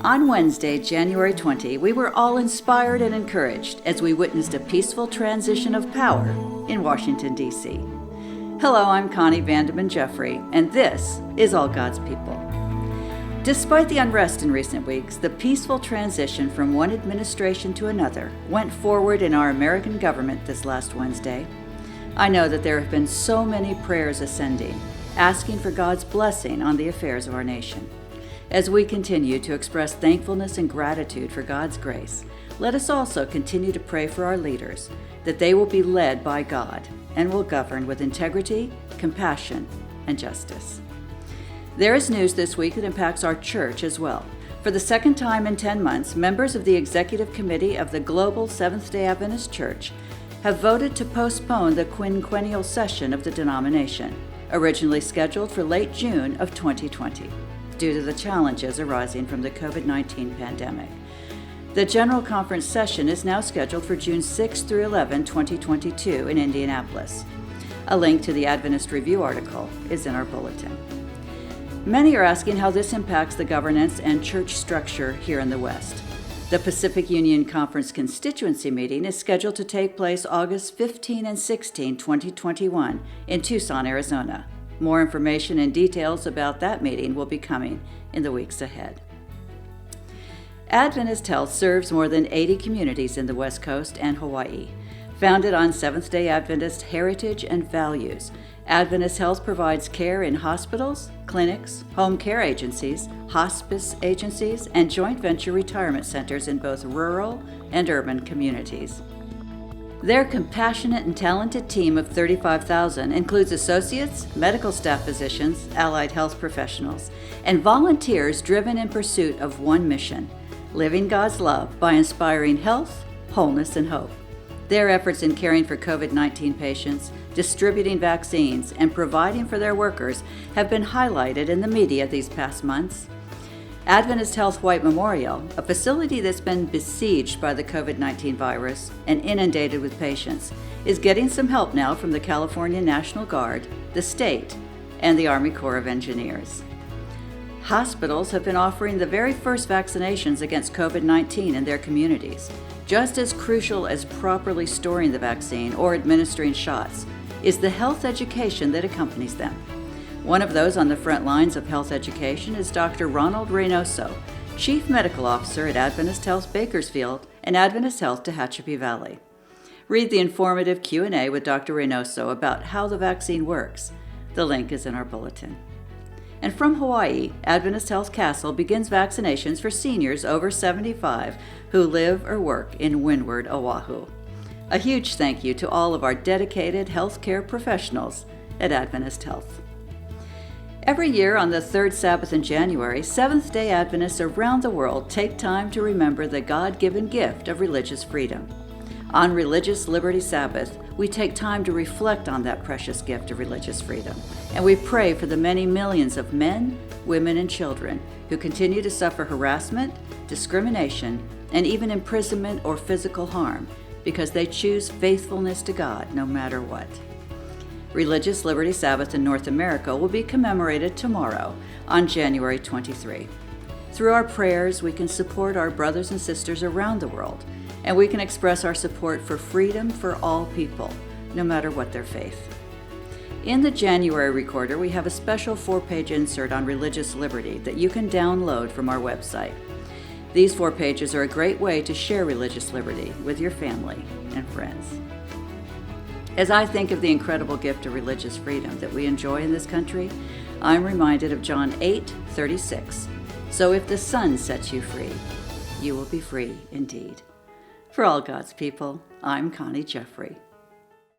On Wednesday, January 20, we were all inspired and encouraged as we witnessed a peaceful transition of power in Washington, D.C. Hello, I'm Connie Vandeman Jeffrey, and this is All God's People. Despite the unrest in recent weeks, the peaceful transition from one administration to another went forward in our American government this last Wednesday. I know that there have been so many prayers ascending, asking for God's blessing on the affairs of our nation. As we continue to express thankfulness and gratitude for God's grace, let us also continue to pray for our leaders, that they will be led by God and will govern with integrity, compassion, and justice. There is news this week that impacts our church as well. For the second time in 10 months, members of the Executive Committee of the Global Seventh-day Adventist Church have voted to postpone the quinquennial session of the denomination, originally scheduled for late June of 2020, due to the challenges arising from the COVID-19 pandemic. The General Conference session is now scheduled for June 6 through 11, 2022 in Indianapolis. A link to the Adventist Review article is in our bulletin. Many are asking how this impacts the governance and church structure here in the West. The Pacific Union Conference constituency meeting is scheduled to take place August 15 and 16, 2021 in Tucson, Arizona. More information and details about that meeting will be coming in the weeks ahead. Adventist Health serves more than 80 communities in the West Coast and Hawaii. Founded on Seventh-day Adventist heritage and values, Adventist Health provides care in hospitals, clinics, home care agencies, hospice agencies, and joint venture retirement centers in both rural and urban communities. Their compassionate and talented team of 35,000 includes associates, medical staff physicians, allied health professionals, and volunteers driven in pursuit of one mission: living God's love by inspiring health, wholeness, and hope. Their efforts in caring for COVID-19 patients, distributing vaccines, and providing for their workers have been highlighted in the media these past months. Adventist Health White Memorial, a facility that's been besieged by the COVID-19 virus and inundated with patients, is getting some help now from the California National Guard, the state, and the Army Corps of Engineers. Hospitals have been offering the very first vaccinations against COVID-19 in their communities. Just as crucial as properly storing the vaccine or administering shots is the health education that accompanies them. One of those on the front lines of health education is Dr. Ronald Reynoso, Chief Medical Officer at Adventist Health Bakersfield and Adventist Health Tehachapi Valley. Read the informative Q&A with Dr. Reynoso about how the vaccine works. The link is in our bulletin. And from Hawaii, Adventist Health Castle begins vaccinations for seniors over 75 who live or work in Windward, Oahu. A huge thank you to all of our dedicated healthcare professionals at Adventist Health. Every year on the third Sabbath in January, Seventh-day Adventists around the world take time to remember the God-given gift of religious freedom. On Religious Liberty Sabbath, we take time to reflect on that precious gift of religious freedom, and we pray for the many millions of men, women, and children who continue to suffer harassment, discrimination, and even imprisonment or physical harm because they choose faithfulness to God no matter what. Religious Liberty Sabbath in North America will be commemorated tomorrow on January 23. Through our prayers, we can support our brothers and sisters around the world, and we can express our support for freedom for all people, no matter what their faith. In the January Recorder, we have a special 4-page insert on religious liberty that you can download from our website. These 4 pages are a great way to share religious liberty with your family and friends. As I think of the incredible gift of religious freedom that we enjoy in this country, I'm reminded of John 8:36. So if the Son sets you free, you will be free indeed. For All God's People, I'm Connie Jeffrey.